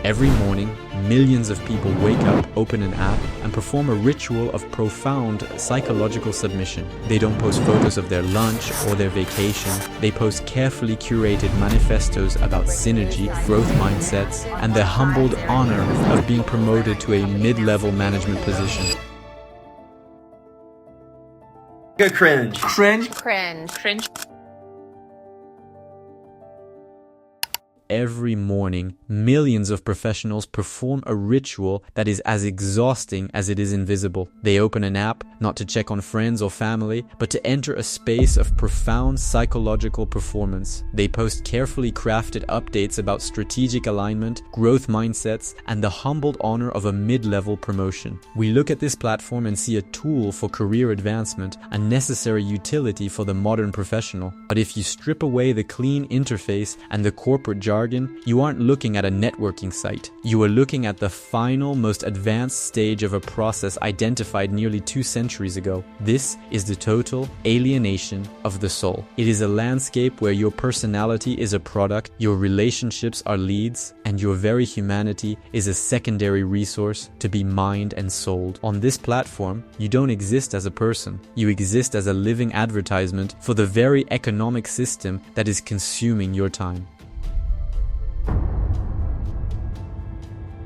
Every morning, millions of people wake up, open an app, and perform a ritual of profound psychological submission. They don't post photos of their lunch or their vacation. They post carefully curated manifestos about synergy, growth mindsets, and the humbled honor of being promoted to a mid-level management position. Cringe. Cringe. Cringe. Cringe. Every morning, millions of professionals perform a ritual that is as exhausting as it is invisible. They open an app, not to check on friends or family, but to enter a space of profound psychological performance. They post carefully crafted updates about strategic alignment, growth mindsets, and the humbled honor of a mid-level promotion. We look at this platform and see a tool for career advancement, a necessary utility for the modern professional. But if you strip away the clean interface and the corporate jargon, you aren't looking at a networking site. You are looking at the final, most advanced stage of a process identified nearly 2 centuries ago. This is the total alienation of the soul. It is a landscape where your personality is a product, your relationships are leads, and your very humanity is a secondary resource to be mined and sold. On this platform, you don't exist as a person. You exist as a living advertisement for the very economic system that is consuming your time.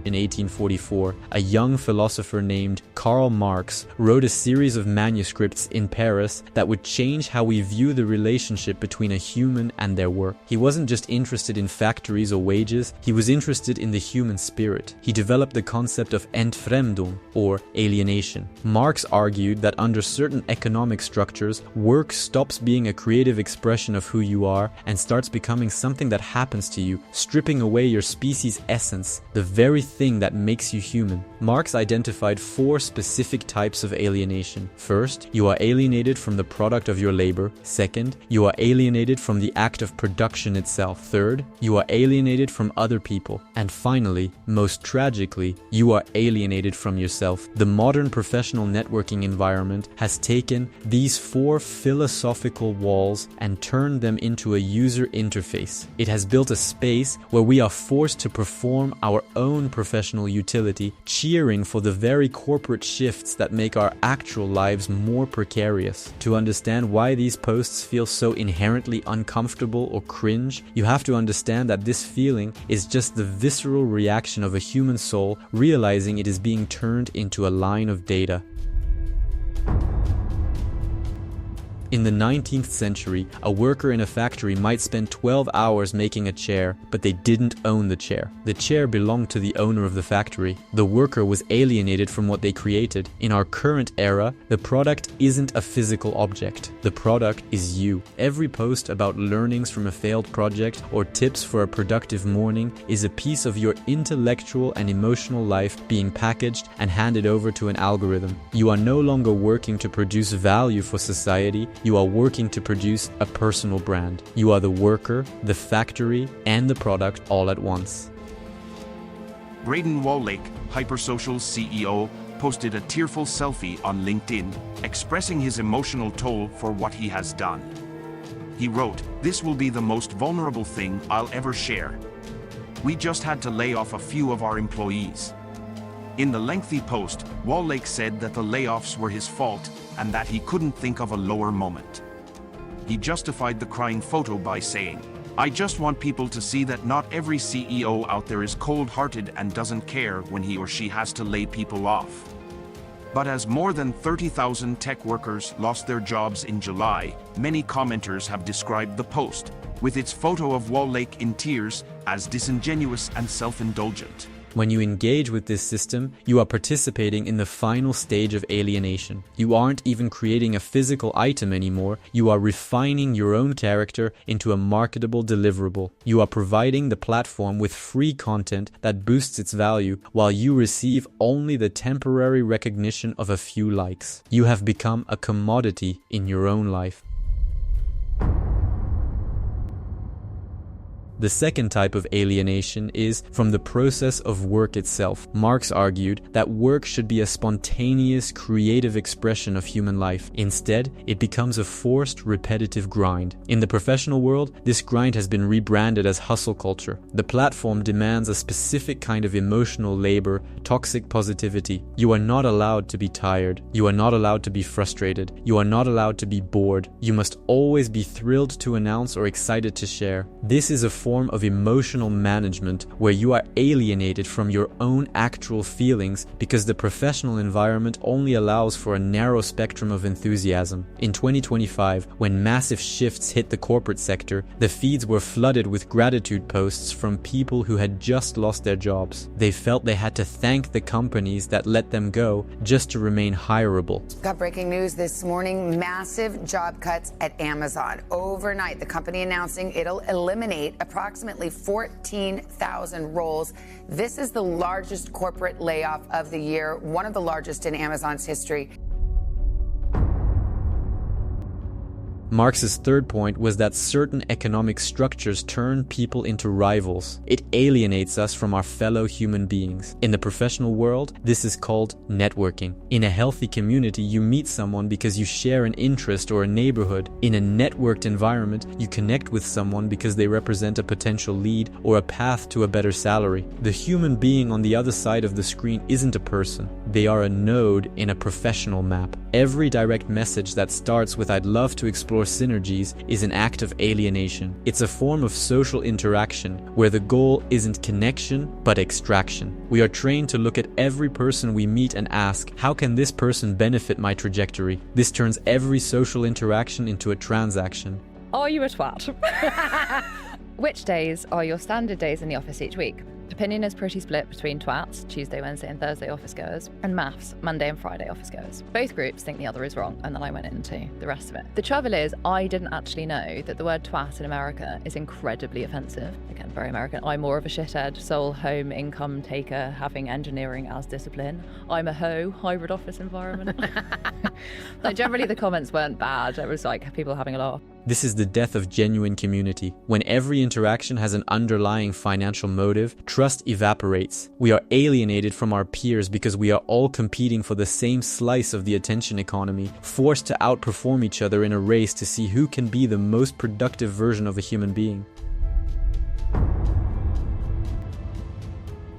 In 1844, a young philosopher named Karl Marx wrote a series of manuscripts in Paris that would change how we view the relationship between a human and their work. He wasn't just interested in factories or wages, he was interested in the human spirit. He developed the concept of Entfremdung, or alienation. Marx argued that under certain economic structures, work stops being a creative expression of who you are and starts becoming something that happens to you, stripping away your species' essence, the very thing that makes you human. Marx identified 4 specific types of alienation. First, you are alienated from the product of your labor. Second, you are alienated from the act of production itself. Third, you are alienated from other people. And finally, most tragically, you are alienated from yourself. The modern professional networking environment has taken these 4 philosophical walls and turned them into a user interface. It has built a space where we are forced to perform our own professional utility, cheering for the very corporate shifts that make our actual lives more precarious. To understand why these posts feel so inherently uncomfortable or cringe, you have to understand that this feeling is just the visceral reaction of a human soul realizing it is being turned into a line of data. In the 19th century, a worker in a factory might spend 12 hours making a chair, but they didn't own the chair. The chair belonged to the owner of the factory. The worker was alienated from what they created. In our current era, the product isn't a physical object. The product is you. Every post about learnings from a failed project or tips for a productive morning is a piece of your intellectual and emotional life being packaged and handed over to an algorithm. You are no longer working to produce value for society. You are working to produce a personal brand. You are the worker, the factory, and the product all at once. Braden Wallach, Hypersocial's CEO, posted a tearful selfie on LinkedIn, expressing his emotional toll for what he has done. He wrote, "This will be the most vulnerable thing I'll ever share. We just had to lay off a few of our employees." In the lengthy post, Wallach said that the layoffs were his fault and that he couldn't think of a lower moment. He justified the crying photo by saying, "I just want people to see that not every CEO out there is cold-hearted and doesn't care when he or she has to lay people off." But as more than 30,000 tech workers lost their jobs in July, many commenters have described the post, with its photo of Wallach in tears, as disingenuous and self-indulgent. When you engage with this system, you are participating in the final stage of alienation. You aren't even creating a physical item anymore, you are refining your own character into a marketable deliverable. You are providing the platform with free content that boosts its value, while you receive only the temporary recognition of a few likes. You have become a commodity in your own life. The second type of alienation is from the process of work itself. Marx argued that work should be a spontaneous, creative expression of human life. Instead, it becomes a forced, repetitive grind. In the professional world, this grind has been rebranded as hustle culture. The platform demands a specific kind of emotional labor, toxic positivity. You are not allowed to be tired. You are not allowed to be frustrated. You are not allowed to be bored. You must always be thrilled to announce or excited to share. This is a form of emotional management where you are alienated from your own actual feelings because the professional environment only allows for a narrow spectrum of enthusiasm. In 2025, when massive shifts hit the corporate sector, the feeds were flooded with gratitude posts from people who had just lost their jobs. They felt they had to thank the companies that let them go just to remain hireable. Got breaking news this morning, massive job cuts at Amazon. Overnight, the company announcing it'll eliminate approximately 14,000 roles. This is the largest corporate layoff of the year, one of the largest in Amazon's history. Marx's third point was that certain economic structures turn people into rivals. It alienates us from our fellow human beings. In the professional world, this is called networking. In a healthy community, you meet someone because you share an interest or a neighborhood. In a networked environment, you connect with someone because they represent a potential lead or a path to a better salary. The human being on the other side of the screen isn't a person. They are a node in a professional map. Every direct message that starts with "I'd love to explore synergies" is an act of alienation. It's a form of social interaction where the goal isn't connection but extraction. We are trained to look at every person we meet and ask, how can this person benefit my trajectory? This turns every social interaction into a transaction. Are you a twat? Which days are your standard days in the office each week? Opinion is pretty split between twats, Tuesday, Wednesday and Thursday office goers, and maths, Monday and Friday office goers. Both groups think the other is wrong, and then I went into the rest of it. The trouble is, I didn't actually know that the word twat in America is incredibly offensive. Again, very American. I'm more of a shithead, sole home income taker, having engineering as discipline. I'm a hoe, hybrid office environment. Like, generally the comments weren't bad. It was like people having a laugh. This is the death of genuine community. When every interaction has an underlying financial motive, trust evaporates. We are alienated from our peers because we are all competing for the same slice of the attention economy, forced to outperform each other in a race to see who can be the most productive version of a human being.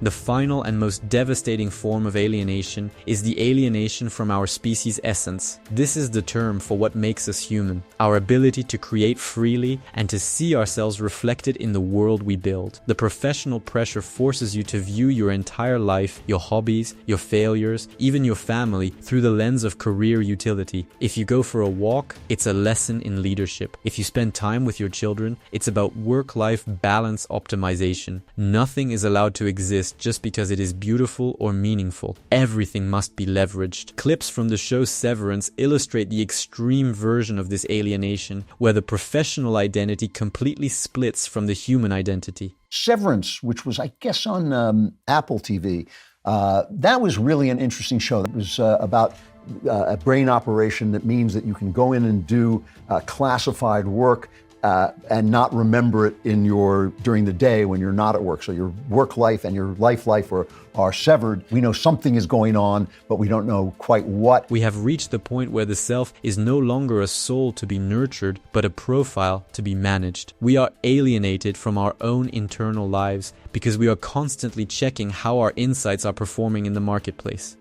The final and most devastating form of alienation is the alienation from our species' essence. This is the term for what makes us human, our ability to create freely and to see ourselves reflected in the world we build. The professional pressure forces you to view your entire life, your hobbies, your failures, even your family, through the lens of career utility. If you go for a walk, it's a lesson in leadership. If you spend time with your children, it's about work-life balance optimization. Nothing is allowed to exist just because it is beautiful or meaningful. Everything must be leveraged. Clips from the show Severance illustrate the extreme version of this alienation, where the professional identity completely splits from the human identity. Severance, which was, I guess, on Apple TV, that was really an interesting show. It was about a brain operation that means that you can go in and do classified work and not remember it during the day when you're not at work. So your work life and your life are severed. We know something is going on, but we don't know quite what. We have reached the point where the self is no longer a soul to be nurtured, but a profile to be managed. We are alienated from our own internal lives because we are constantly checking how our insights are performing in the marketplace.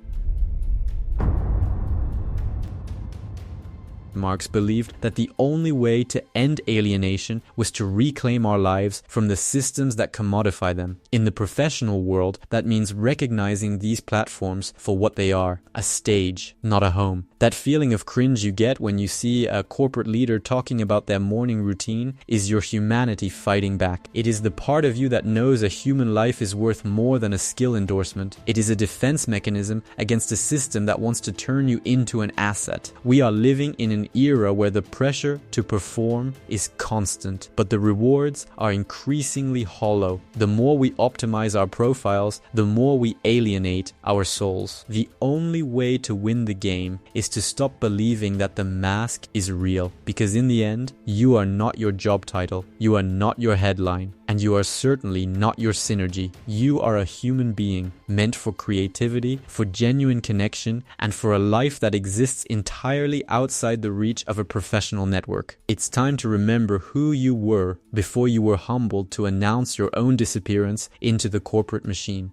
Marx believed that the only way to end alienation was to reclaim our lives from the systems that commodify them. In the professional world, that means recognizing these platforms for what they are, a stage, not a home. That feeling of cringe you get when you see a corporate leader talking about their morning routine is your humanity fighting back. It is the part of you that knows a human life is worth more than a skill endorsement. It is a defense mechanism against a system that wants to turn you into an asset. We are living in an era where the pressure to perform is constant, but the rewards are increasingly hollow. The more we optimize our profiles, the more we alienate our souls. The only way to win the game is to stop believing that the mask is real, because in the end, you are not your job title, you are not your headline, And you are certainly not your synergy. You are a human being meant for creativity, for genuine connection, and for a life that exists entirely outside the reach of a professional network. It's time to remember who you were before you were humbled to announce your own disappearance into the corporate machine.